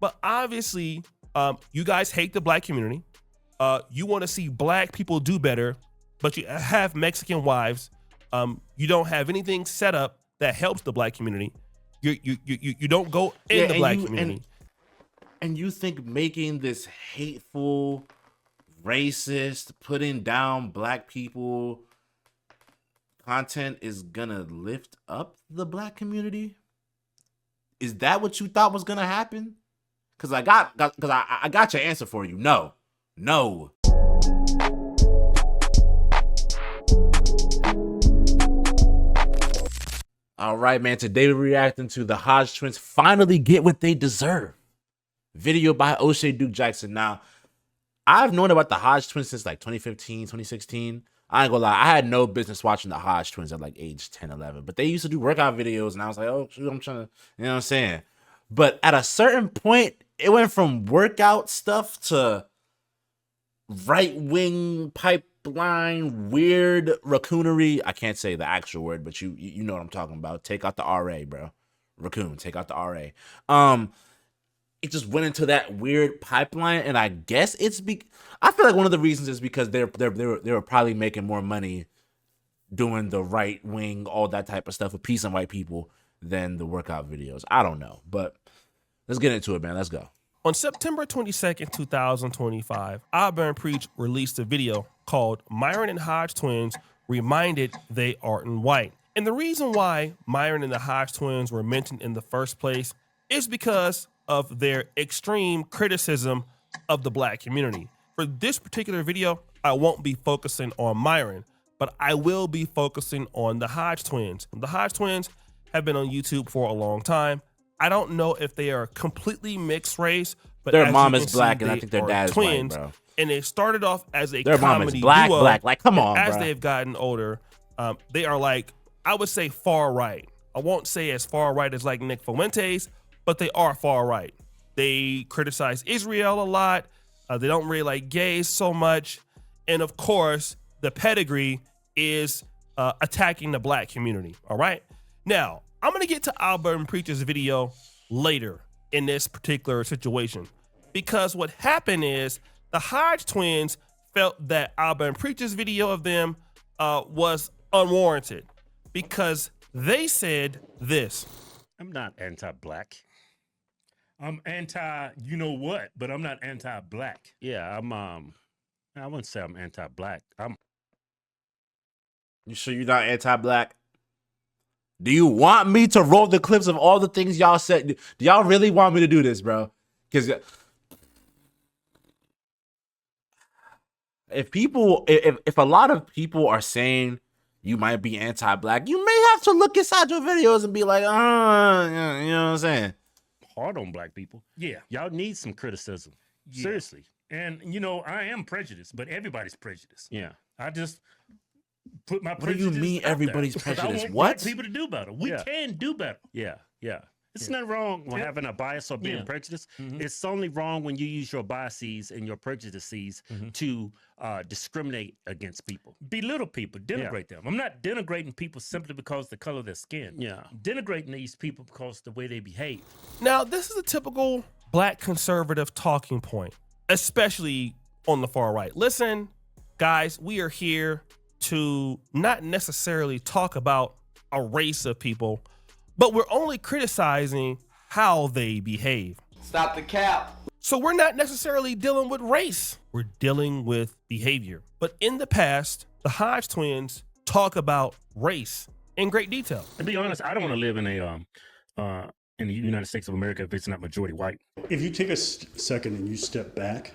But obviously, you guys hate the black community. You want to see black people do better, but you have Mexican wives. You don't have anything set up that helps the black community. You don't go in the black community. And you think making this hateful, racist, putting down black people content is gonna lift up the black community? Is that what you thought was gonna happen? Because I got your answer for you. No. All right, man. Today we're reacting to the Hodge twins finally get what they deserve. Video by O'Shea Duke Jackson. Now, I've known about the Hodge twins since like 2015, 2016. I ain't gonna lie, I had no business watching the Hodge twins at like age 10, 11. But they used to do workout videos, and I was like, oh, shoot, I'm trying to, you know what I'm saying? But at a certain point, it went from workout stuff to right-wing pipeline, weird raccoonery. I can't say the actual word, but you know what I'm talking about. Take out the RA, bro. Raccoon, take out the RA. It just went into that weird pipeline, and I guess I feel like one of the reasons is because they were probably making more money doing the right wing, all that type of stuff with peace and white people than the workout videos. I don't know, but let's get into it, man. Let's go. On September 22nd, 2025, Auburn Preach released a video called Myron and Hodge Twins Reminded They Aren't White. And the reason why Myron and the Hodge twins were mentioned in the first place is because of their extreme criticism of the black community. For this particular video, I won't be focusing on Myron, but I will be focusing on the Hodge twins. The Hodge twins have been on YouTube for a long time. I don't know if they are completely mixed race, but their mom is black and I think their dad is twins, white, bro. And they started off as a their comedy mom is black, duo. black. Like, come on, as bro. they've gotten older, they are like, I would say far right. I won't say as far right as like Nick Fuentes, but they are far right. They criticize Israel a lot. They don't really like gays so much. And of course, the pedigree is attacking the black community. All right. Now, I'm going to get to Auburn Preacher's video later in this particular situation, because what happened is the Hodge twins felt that Auburn Preacher's video of them was unwarranted because they said this. I'm not anti-black. I'm anti-you-know-what, but I'm not anti-black. Yeah, I wouldn't say I'm anti-black. You sure you're not anti-black? Do you want me to roll the clips of all the things y'all said? Do y'all really want me to do this, bro? Because if a lot of people are saying you might be anti-black, you may have to look inside your videos and be like, you know what I'm saying? Hard on black people. Yeah. Y'all need some criticism. Yeah. Seriously. And, you know, I am prejudiced, but everybody's prejudiced. Yeah. I just put my prejudice. What do you mean everybody's prejudiced? I want what? Black people to do better. We can do better. Yeah. Yeah. It's not wrong with having a bias or being prejudiced. It's only wrong when you use your biases and your prejudices to discriminate against people. Belittle people, denigrate them. I'm not denigrating people simply because of the color of their skin. Yeah. I'm denigrating these people because of the way they behave. Now, this is a typical black conservative talking point, especially on the far right. Listen, guys, we are here to not necessarily talk about a race of people, but we're only criticizing how they behave. Stop the cap. So we're not necessarily dealing with race. We're dealing with behavior. But in the past, the Hodge twins talk about race in great detail. To be honest, I don't want to live in the United States of America if it's not majority white. If you take a second and you step back,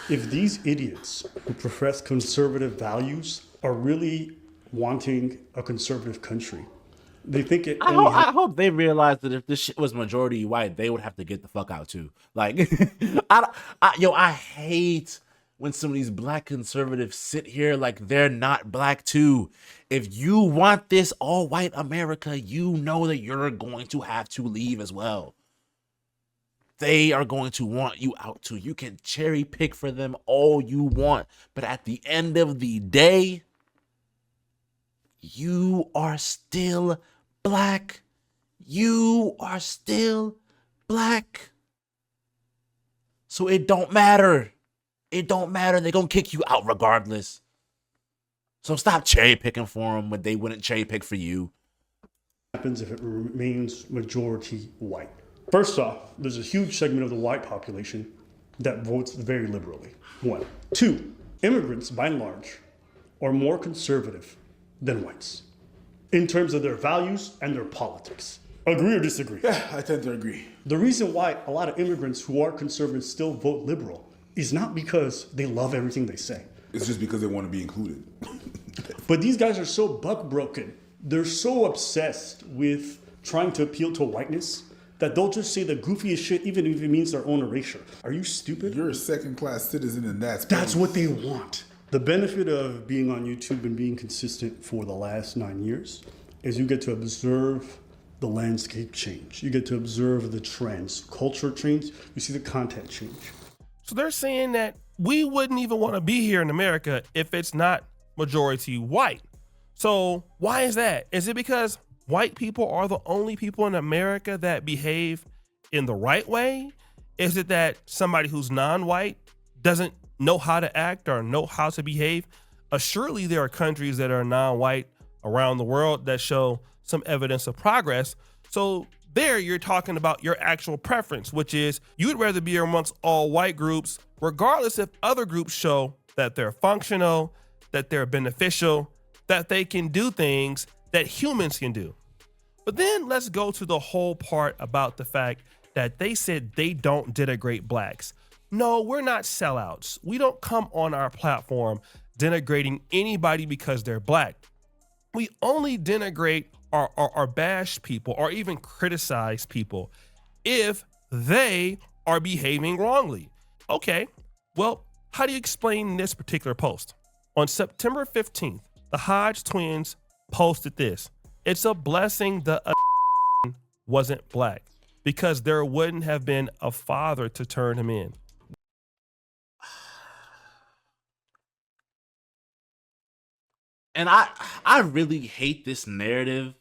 if these idiots who profess conservative values are really wanting a conservative country, they think it. I hope they realize that if this shit was majority white, they would have to get the fuck out too. Like, I hate when some of these black conservatives sit here like they're not black too. If you want this all white America, you know that you're going to have to leave as well. They are going to want you out too. You can cherry pick for them all you want, but at the end of the day, you are still black. You are still black. So it don't matter. It don't matter. They're going to kick you out regardless. So stop cherry picking for them when they wouldn't cherry pick for you. Happens if it remains majority white. First off, there's a huge segment of the white population that votes very liberally. 1. 2, immigrants, by and large, are more conservative than whites in terms of their values and their politics. Agree or disagree? Yeah, I tend to agree. The reason why a lot of immigrants who are conservative still vote liberal is not because they love everything they say. It's just because they want to be included. But these guys are so buck broken. They're so obsessed with trying to appeal to whiteness that they'll just say the goofiest shit even if it means their own erasure. Are you stupid? You're a second-class citizen in that space. That's what they want. The benefit of being on YouTube and being consistent for the last 9 years is you get to observe the landscape change. You get to observe the trends, culture change. You see the content change. So they're saying that we wouldn't even want to be here in America if it's not majority white. So why is that? Is it because white people are the only people in America that behave in the right way? Is it that somebody who's non-white doesn't know how to act or know how to behave? Surely there are countries that are non-white around the world that show some evidence of progress. So there you're talking about your actual preference, which is you'd rather be amongst all white groups, regardless if other groups show that they're functional, that they're beneficial, that they can do things that humans can do. But then let's go to the whole part about the fact that they said they don't denigrate blacks. No, we're not sellouts. We don't come on our platform denigrating anybody because they're black. We only denigrate or bash people or even criticize people if they are behaving wrongly. Okay, well, how do you explain this particular post? On September 15th, the Hodge twins posted this. It's a blessing the wasn't black because there wouldn't have been a father to turn him in. And I really hate this narrative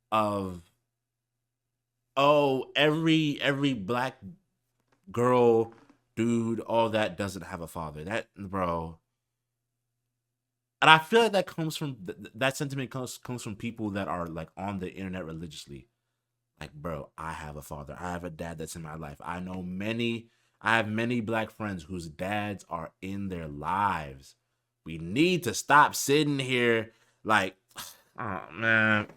of, oh, every black girl, dude, all that doesn't have a father. That, bro. And I feel like that comes from that sentiment comes from people that are like on the internet religiously. Like, bro, I have a father. I have a dad that's in my life. I have many black friends whose dads are in their lives. We need to stop sitting here like, oh man.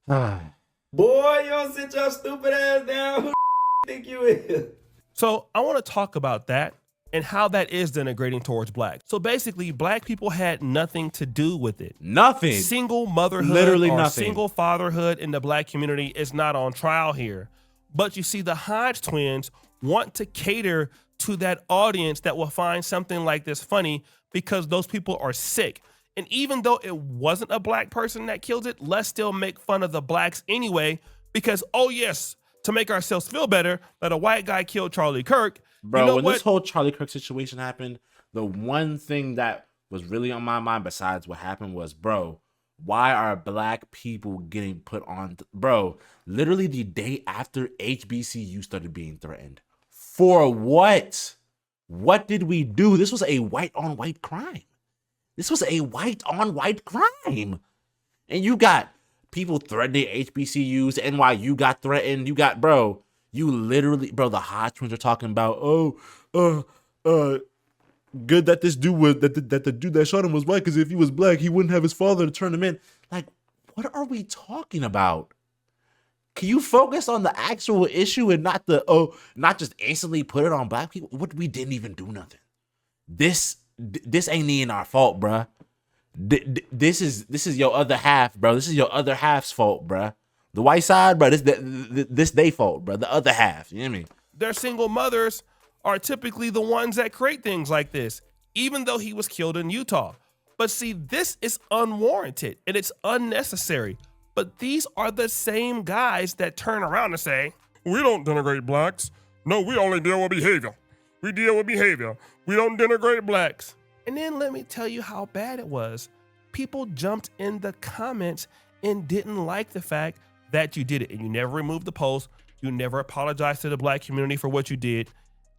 Boy, you don't sit your stupid ass down. Who the think you is? So I want to talk about that and how that is denigrating towards black. So basically, black people had nothing to do with it. Nothing. Single motherhood Literally or nothing. single fatherhood in the black community is not on trial here. But you see, the Hodge twins want to cater to that audience that will find something like this funny because those people are sick. And even though it wasn't a black person that killed it, let's still make fun of the blacks anyway because, oh yes, to make ourselves feel better that a white guy killed Charlie Kirk. Bro, you know when what? this whole Charlie Kirk situation happened, the one thing that was really on my mind besides what happened was, bro, why are black people getting put on? Bro, literally the day after HBCU started being threatened. For what? What did we do? This was a white-on-white crime. This was a white-on-white crime. And you got people threatening HBCUs, NYU got threatened. You got, bro, you literally, bro, the Hodge twins are talking about, good that this dude was, that the dude that shot him was white, because if he was black, he wouldn't have his father to turn him in. Like, what are we talking about? Can you focus on the actual issue and not just instantly put it on black people? What, we didn't even do nothing. This ain't even our fault, bruh. This is your other half, bro. This is your other half's fault, bruh. The white side, bro, this they fault, bro. The other half, you know what I mean? Their single mothers are typically the ones that create things like this, even though he was killed in Utah. But see, this is unwarranted and it's unnecessary. But these are the same guys that turn around and say, we don't denigrate blacks. No, we only deal with behavior. We deal with behavior. We don't denigrate blacks. And then let me tell you how bad it was. People jumped in the comments and didn't like the fact that you did it. And you never removed the post. You never apologized to the black community for what you did.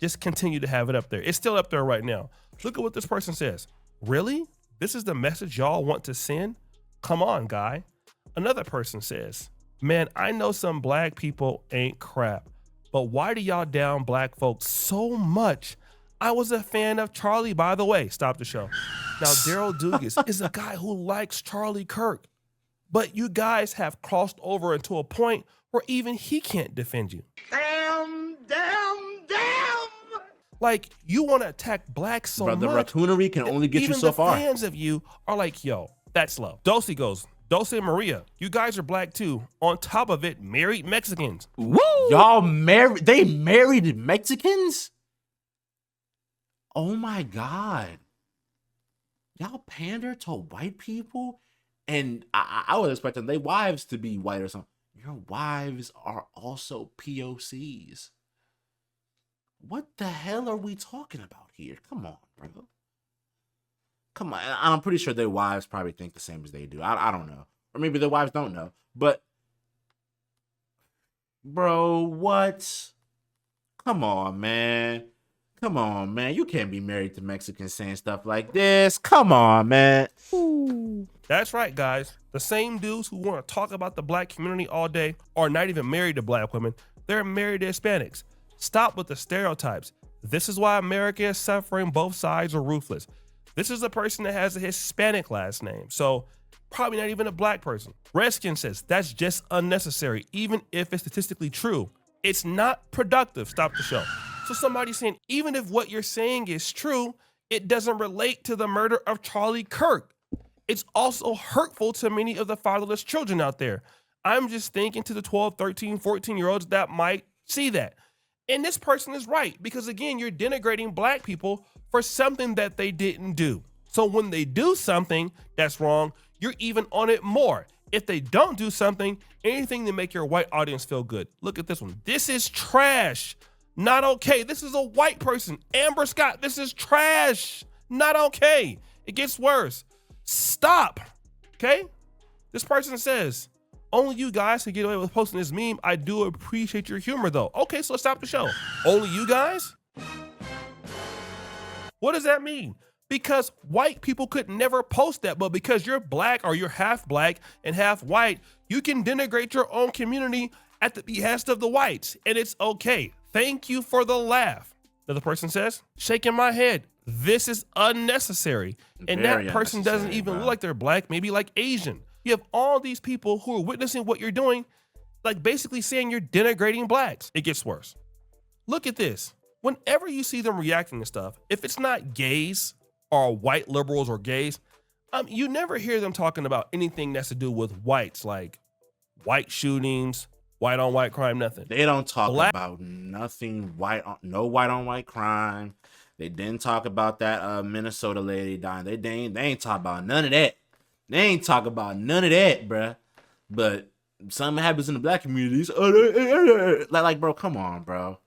just continue to have it up there. It's still up there right now. Look at what this person says. Really? This is the message y'all want to send? Come on, guy. Another person says, man, I know some black people ain't crap, but why do y'all down black folks so much? I was a fan of Charlie, by the way. Stop the show. Now, Daryl Dugas is a guy who likes Charlie Kirk, but you guys have crossed over into a point where even he can't defend you. Damn. Like, you want to attack blacks so Bro, the much. raccoonery can only get you so Even far. the fans of you are like, yo, that's low. Dulce goes, Dulce and Maria, you guys are black too. On top of it, married Mexicans. Woo! Y'all married? They married Mexicans? Oh my God. Y'all pander to white people? And I was expecting their wives to be white or something. Your wives are also POCs. What the hell are we talking about here? Come on, bro. Come on. I'm pretty sure their wives probably think the same as they do. I don't know. Or maybe their wives don't know. But, bro, what? Come on, man. Come on, man. You can't be married to Mexicans saying stuff like this. Come on, man. Ooh. That's right, guys. The same dudes who want to talk about the black community all day are not even married to black women. They're married to Hispanics. Stop with the stereotypes. This is why America is suffering. Both sides are ruthless. This is a person that has a Hispanic last name, so probably not even a black person. Redskin says that's just unnecessary, even if it's statistically true. It's not productive. Stop the show. So somebody's saying, even if what you're saying is true, it doesn't relate to the murder of Charlie Kirk. It's also hurtful to many of the fatherless children out there. I'm just thinking to the 12, 13, 14-year-olds that might see that. And this person is right, because again, you're denigrating black people for something that they didn't do. So when they do something that's wrong, you're even on it more. If they don't do something, anything to make your white audience feel good. Look at this one. This is trash. Not okay. This is a white person. Amber Scott, this is trash. Not okay. It gets worse. Stop. Okay? This person says, only you guys can get away with posting this meme. I do appreciate your humor though. Okay, so let's stop the show. Only you guys? What does that mean? Because white people could never post that, but because you're black or you're half black and half white, you can denigrate your own community at the behest of the whites, and it's okay. Thank you for the laugh. The person says, shaking my head. This is unnecessary. And Very that person doesn't even look like they're black, maybe like Asian. You have all these people who are witnessing what you're doing, like basically saying you're denigrating blacks. It gets worse. Look at this. Whenever you see them reacting to stuff, if it's not gays or white liberals or gays, you never hear them talking about anything that's to do with whites, like white shootings, white on white crime, nothing. They don't talk about nothing no white on white crime. They didn't talk about that Minnesota lady dying. They ain't talk about none of that. They ain't talk about none of that, bruh. But something happens in the black communities. Like, bro, come on, bro.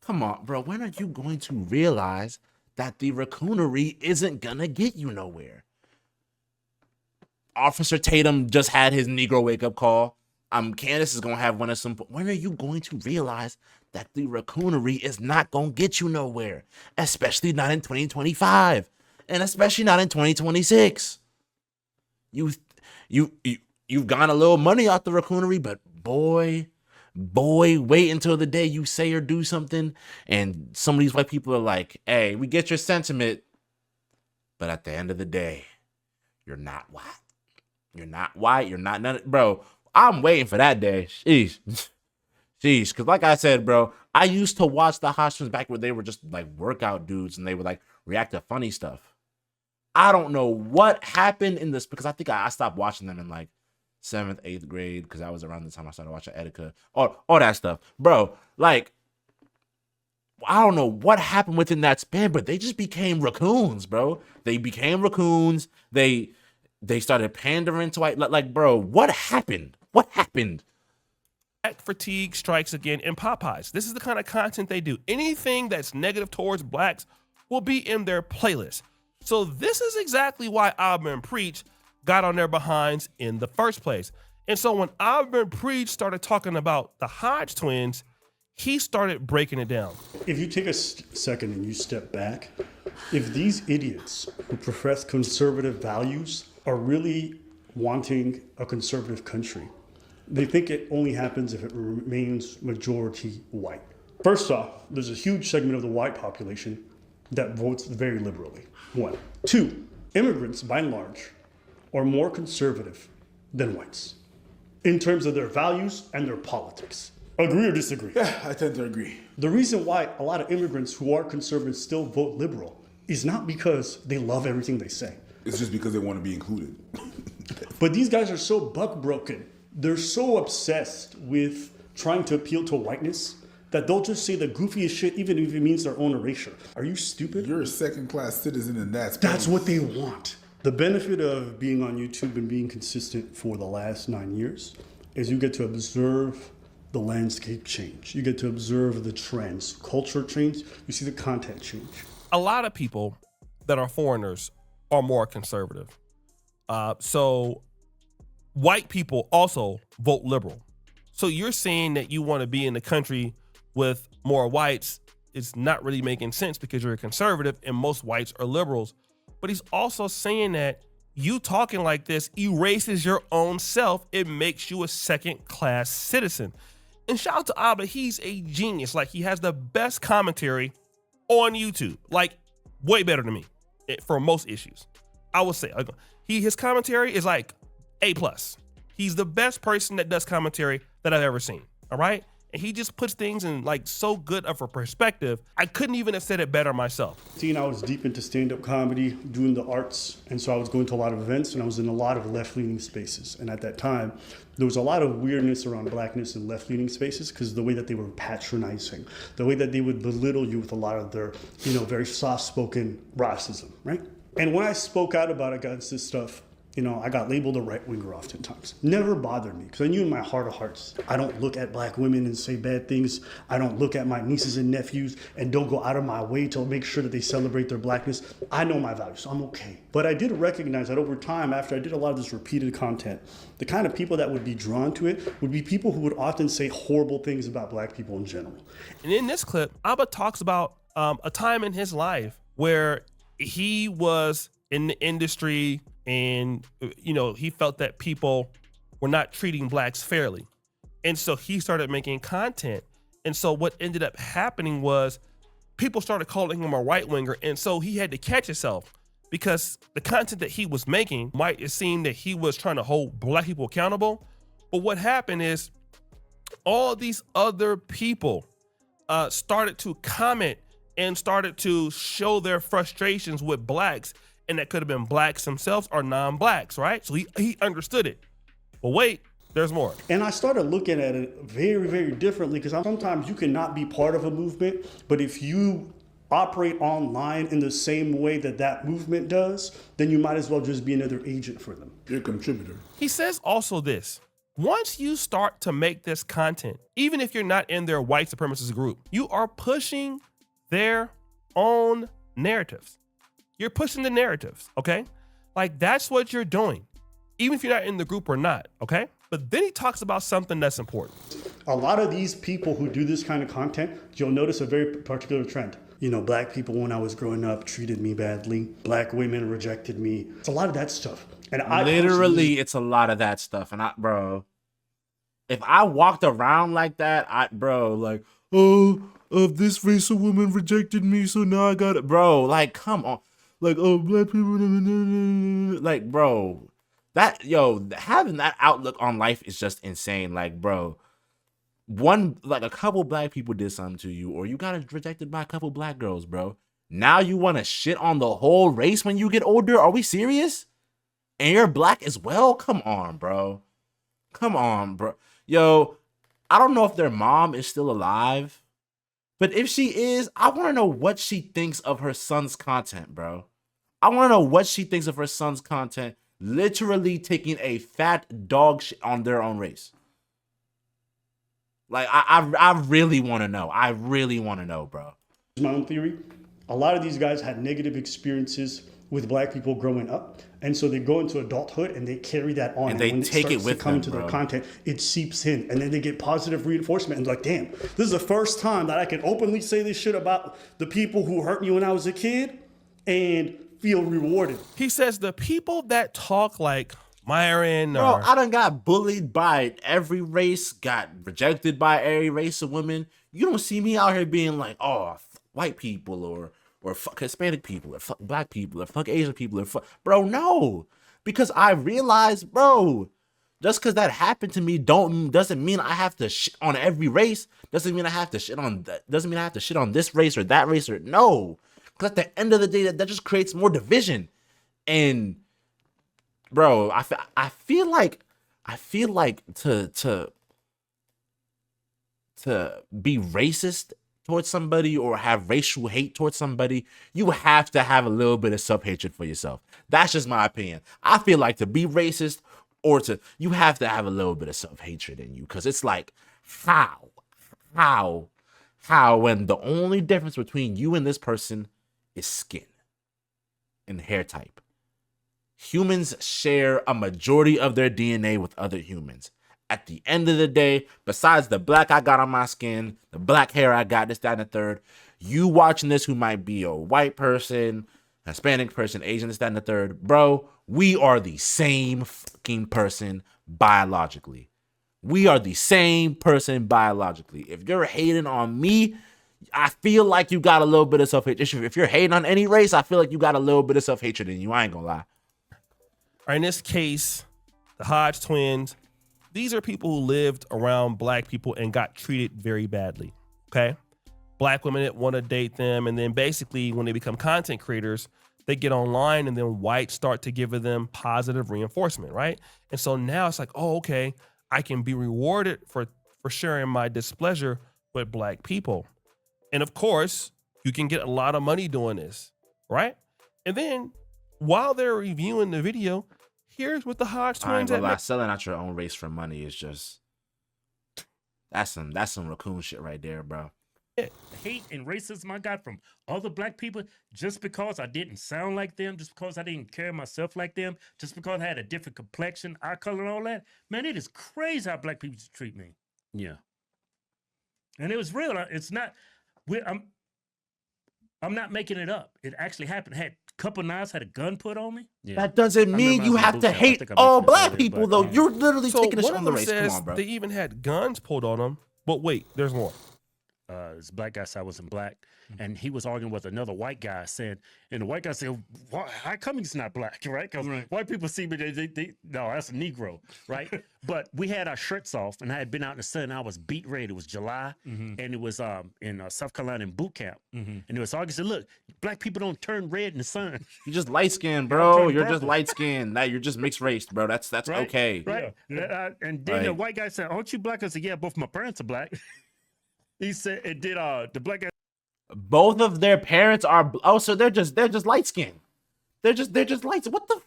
Come on, bro. When are you going to realize that the raccoonery isn't gonna get you nowhere? Officer Tatum just had his Negro wake-up call. Candace is gonna have one of some. When are you going to realize that the raccoonery is not gonna get you nowhere? Especially not in 2025, and especially not in 2026. You've gotten a little money off the raccoonery, but boy, wait until the day you say or do something, and some of these white people are like, "Hey, we get your sentiment, but at the end of the day, you're not white. You're not white. You're not none." Bro, I'm waiting for that day. Sheesh. Because like I said, bro, I used to watch the Hodge twins back where they were just like workout dudes and they would like react to funny stuff. I don't know what happened in this, because I think I stopped watching them in like 7th, 8th grade, because that was around the time I started watching Etika, all that stuff. Bro, like, I don't know what happened within that span, but they just became raccoons, bro. They became raccoons. They started pandering to white. Like, bro, what happened? What happened? Black fatigue strikes again in Popeyes. This is the kind of content they do. Anything that's negative towards blacks will be in their playlist. So this is exactly why Auburn Preach got on their behinds in the first place. And so when Auburn Preach started talking about the Hodge twins, he started breaking it down. If you take a second and you step back, if these idiots who profess conservative values are really wanting a conservative country, they think it only happens if it remains majority white. First off, there's a huge segment of the white population that votes very liberally. 1. 2, immigrants, by and large, are more conservative than whites in terms of their values and their politics. Agree or disagree? Yeah, I tend to agree. The reason why a lot of immigrants who are conservative still vote liberal is not because they love everything they say. It's just because they want to be included. But these guys are so buck broken. They're so obsessed with trying to appeal to whiteness that they'll just say the goofiest shit even if it means their own erasure. Are you stupid? You're a second-class citizen, and That's what they want. The benefit of being on YouTube and being consistent for the last 9 years is you get to observe the landscape change. You get to observe the trends, culture change. You see the content change. A lot of people that are foreigners are more conservative. So white people also vote liberal. So you're saying that you want to be in a country with more whites. It's not really making sense because you're a conservative and most whites are liberals. But he's also saying that you talking like this erases your own self. It makes you a second-class citizen. And shout out to Abba, he's a genius. Like, he has the best commentary on YouTube. Like, way better than me for most issues. I would say his commentary is like A+. He's the best person that does commentary that I've ever seen. All right. And he just puts things in like so good of a perspective. I couldn't even have said it better myself. I was deep into stand-up comedy, doing the arts. And so I was going to a lot of events and I was in a lot of left-leaning spaces. And at that time, there was a lot of weirdness around blackness in left-leaning spaces because the way that they were patronizing, the way that they would belittle you with a lot of their, very soft-spoken racism, right? And when I spoke out about against this stuff, I got labeled a right-winger oftentimes. Never bothered me because I knew in my heart of hearts, I don't look at black women and say bad things. I don't look at my nieces and nephews and don't go out of my way to make sure that they celebrate their blackness. I know my values, so I'm okay. But I did recognize that over time, after I did a lot of this repeated content, the kind of people that would be drawn to it would be people who would often say horrible things about black people in general. And in this clip, Abba talks about a time in his life where he was in the industry and, he felt that people were not treating blacks fairly. And so he started making content. And so what ended up happening was people started calling him a right winger. And so he had to catch himself because the content that he was making might seem that he was trying to hold black people accountable. But what happened is all these other people started to comment and started to show their frustrations with blacks. And that could have been blacks themselves or non-blacks, right? So he understood it. But wait, there's more. And I started looking at it very, very differently because sometimes you cannot be part of a movement, but if you operate online in the same way that movement does, then you might as well just be another agent for them. You're a contributor. He says also this: once you start to make this content, even if you're not in their white supremacist group, you are pushing their own narratives. You're pushing the narratives, okay? Like, that's what you're doing, even if you're not in the group or not, okay? But then he talks about something that's important. A lot of these people who do this kind of content, you'll notice a very particular trend. Black people when I was growing up treated me badly. Black women rejected me. It's a lot of that stuff. And it's a lot of that stuff. And if I walked around like that, this racial woman rejected me, so now I got it. Bro, like, come on. Like, black people, like, bro, having that outlook on life is just insane. Like, bro, a couple black people did something to you, or you got rejected by a couple black girls, bro. Now you want to shit on the whole race when you get older? Are we serious? And you're black as well? Come on, bro. Yo, I don't know if their mom is still alive, but if she is, I want to know what she thinks of her son's content, bro. I want to know what she thinks of her son's content, literally taking a fat dog shit on their own race. Like, I really want to know. I really want to know, bro. My own theory, a lot of these guys had negative experiences with black people growing up, and so they go into adulthood and they carry that on, And they when take it starts with to come them, into their bro. content, it seeps in, and then they get positive reinforcement and like, damn, this is the first time that I can openly say this shit about the people who hurt me when I was a kid and feel rewarded. He says the people that talk like Myron Bro, or I done got bullied by every race, got rejected by every race of women. You don't see me out here being like, oh, white people or fuck Hispanic people or fuck black people or fuck Asian people or fuck. Bro, no. Because I realized, bro, just because that happened to me doesn't mean I have to shit on every race. Doesn't mean I have to shit on that. Doesn't mean I have to shit on this race or that race or no. Because at the end of the day, that just creates more division. And bro, I feel like to be racist towards somebody or have racial hate towards somebody, you have to have a little bit of self-hatred for yourself. That's just my opinion. I feel like to be racist you have to have a little bit of self-hatred in you, because it's like, how when the only difference between you and this person is skin and hair type. Humans share a majority of their DNA with other humans. At the end of the day, besides the black I got on my skin, the black hair I got, this, that, and the third, you watching this who might be a white person, Hispanic person, Asian, this, that, and the third, bro, we are the same fucking person biologically. We are the same person biologically. If you're hating on me, I feel like you got a little bit of self-hatred. If you're hating on any race, I feel like you got a little bit of self-hatred in you. I ain't gonna lie. in this case, the Hodge twins, these are people who lived around black people and got treated very badly. Okay. Black women that want to date them. And then basically when they become content creators, they get online and then whites start to give them positive reinforcement. Right. And so now it's like, oh, okay, I can be rewarded for sharing my displeasure with black people. And of course, you can get a lot of money doing this. Right. And then while they're reviewing the video, here's what the Hodge twins Selling out your own race for money is just that's some raccoon shit right there, bro. Hate and racism I got from other black people just because I didn't sound like them, just because I didn't carry myself like them, just because I had a different complexion, eye color, and all that. Man, it is crazy how black people treat me. Yeah, and it was real. It's not. I'm not making it up. It actually happened. Had a couple knives, had a gun put on me. Yeah. That doesn't mean you have to hate all black people, though. You're literally taking this on the race. Come on, bro. They even had guns pulled on them. But wait, there's more. This black guy said I wasn't black, and he was arguing with another white guy, saying, and the white guy said, how come he's not black, right? Because white people see me, no, that's a Negro, right? But we had our shirts off, and I had been out in the sun, I was beat red. It was July, and it was in South Carolina in boot camp, and it was arguing, said, look, black people don't turn red in the sun. You're just light-skinned, bro. You're just light-skinned. Now you're just mixed race, bro. That's right? Okay. Right. Yeah. And then the white guy said, aren't you black? I said, yeah, both my parents are black. He said it did the black guy. Both of their parents are so they're just light skinned. They're just light. What the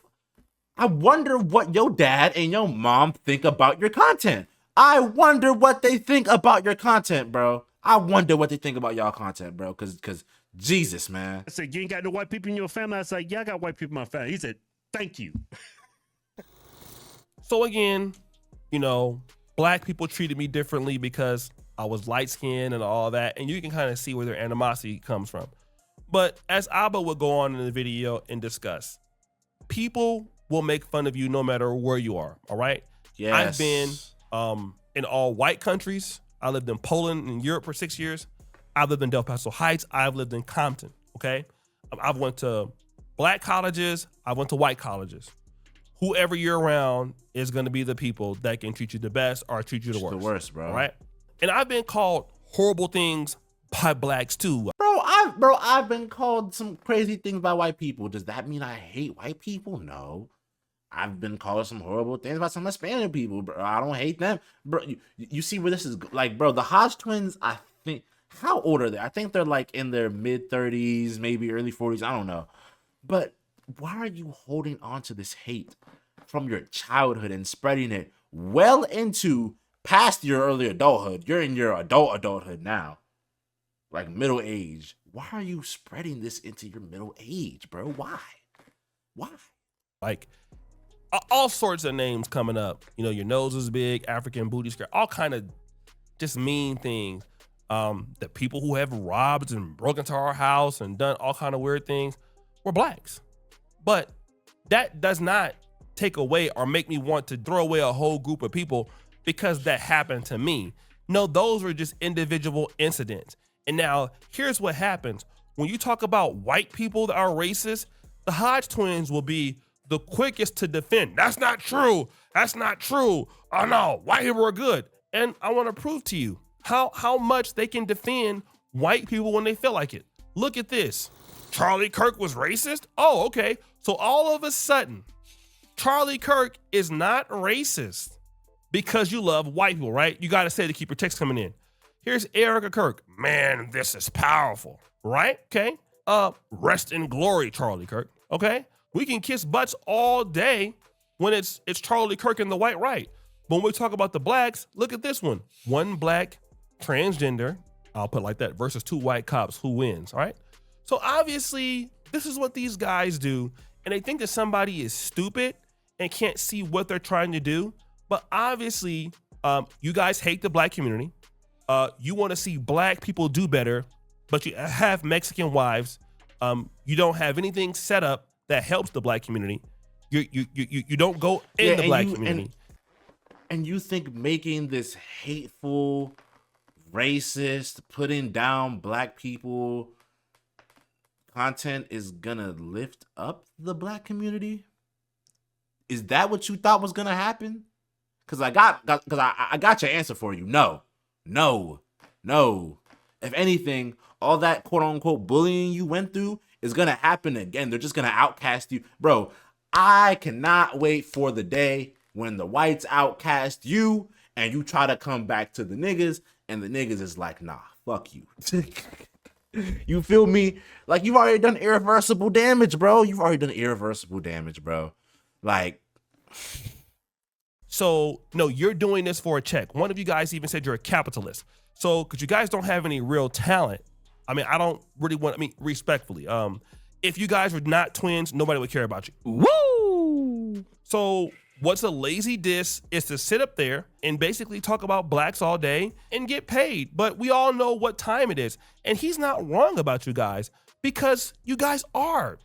I wonder what your dad and your mom think about your content. I wonder what they think about your content, bro. I wonder what they think about y'all content, bro. Cause Jesus, man. I said, you ain't got no white people in your family. I said, yeah, I got white people in my family. He said, thank you. So again, black people treated me differently because I was light-skinned and all that, and you can kind of see where their animosity comes from. But as Abba would go on in the video and discuss, people will make fun of you no matter where you are, all right? Yes. I've been in all white countries. I lived in Poland and Europe for 6 years. I've lived in Del Paso Heights. I've lived in Compton, okay? I've went to black colleges. I went to white colleges. Whoever you're around is going to be the people that can treat you the best or treat you the worst. The worst, bro. All right? And I've been called horrible things by blacks too. Bro, I've been called some crazy things by white people. Does that mean I hate white people? No. I've been called some horrible things by some Hispanic people, bro. I don't hate them. Bro, you see where this is like, bro, the Hodge twins, I think, how old are they? I think they're like in their mid-30s, maybe early 40s. I don't know. But why are you holding on to this hate from your childhood and spreading it well into past your early adulthood? You're in your adulthood now, like middle age. Why are you spreading this into your middle age, bro? Why? Why? Like all sorts of names coming up. You know, your nose is big, African booty skirt, all kind of just mean things. The people who have robbed and broken into our house and done all kind of weird things were blacks. But that does not take away or make me want to throw away a whole group of people because that happened to me. No, those were just individual incidents. And now here's what happens. When you talk about white people that are racist, the Hodge twins will be the quickest to defend. That's not true. That's not true. Oh no, white people are good. And I want to prove to you how much they can defend white people when they feel like it. Look at this. Charlie Kirk was racist? Oh, okay. So all of a sudden, Charlie Kirk is not racist because you love white people, right? You got to say to keep your text coming in. Here's Erica Kirk. Man, this is powerful, right? Okay. Rest in glory, Charlie Kirk. Okay. We can kiss butts all day when it's Charlie Kirk and the white right. But when we talk about the blacks, look at this one. One black transgender, I'll put it like that, versus two white cops. Who wins? All right. So obviously, this is what these guys do. And they think that somebody is stupid and can't see what they're trying to do. But obviously, you guys hate the black community. You want to see black people do better, but you have Mexican wives. You don't have anything set up that helps the black community. You don't go in the black community. And you think making this hateful, racist, putting down black people content is gonna lift up the black community? Is that what you thought was gonna happen? Because I got your answer for you. No. If anything, all that quote unquote bullying you went through is gonna happen again. They're just gonna outcast you. Bro, I cannot wait for the day when the whites outcast you and you try to come back to the niggas and the niggas is like, nah, fuck you. You feel me? Like, you've already done irreversible damage, bro. Like, so no, you're doing this for a check. One of you guys even said you're a capitalist. So, because you guys don't have any real talent, I mean, I don't really want, respectfully, if you guys were not twins, nobody would care about you. Woo! So what's a lazy diss is to sit up there and basically talk about blacks all day and get paid. But we all know what time it is. And he's not wrong about you guys because you guys are,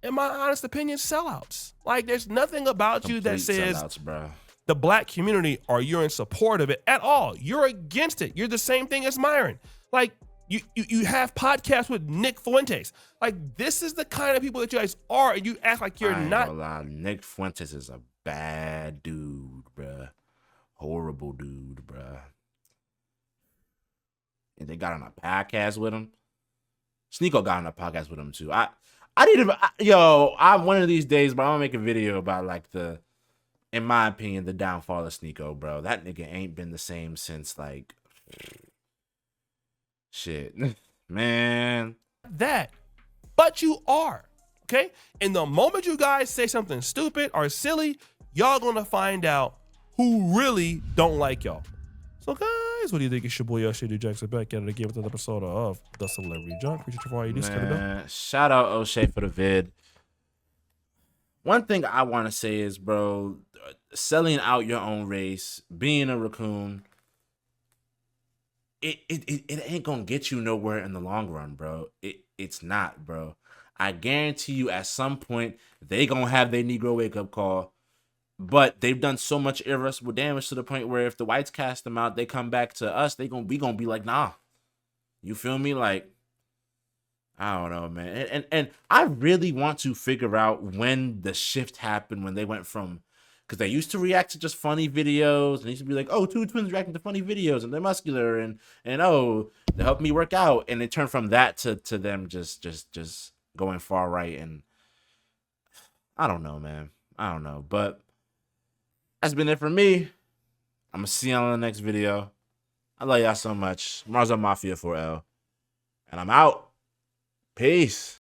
in my honest opinion, sellouts. Like, there's nothing about you that says sellouts, bro. The black community or you're in support of it at all. You're against it. You're the same thing as Myron. Like, you have podcasts with Nick Fuentes. Like, this is the kind of people that you guys are, and you act like you're not. Gonna lie. Nick Fuentes is a bad dude, bruh. Horrible dude, bruh. And they got on a podcast with him. Sneeko got on a podcast with him too. I need to, I'm one of these days, bro, I'm gonna make a video about like in my opinion, the downfall of Sneeko, bro. That nigga ain't been the same since like shit. Man. But you are, okay? And the moment you guys say something stupid or silly, y'all gonna find out who really don't like y'all. So guys, what do you think? It's your boy Shady Jackson back at it again with another episode of The Celebrity Junk. Appreciate you for all you do. Shout out O'Shea for the vid. One thing I want to say is, bro, selling out your own race, being a raccoon, it ain't gonna get you nowhere in the long run, bro. It's not, bro. I guarantee you at some point they gonna have their Negro wake up call, but they've done so much irreversible damage to the point where if the whites cast them out, they come back to us, we gonna be like, nah. You feel me? Like, I don't know, man. And I really want to figure out when the shift happened, when they went from, because they used to react to just funny videos, and they used to be like, oh, two twins reacting to funny videos, and they're muscular, and oh, they help me work out, and it turned from that to them just going far right, and I don't know, man. I don't know, but that's been it for me. I'm gonna see y'all in the next video. I love y'all so much. Marso Mafia 4L, and I'm out. Peace.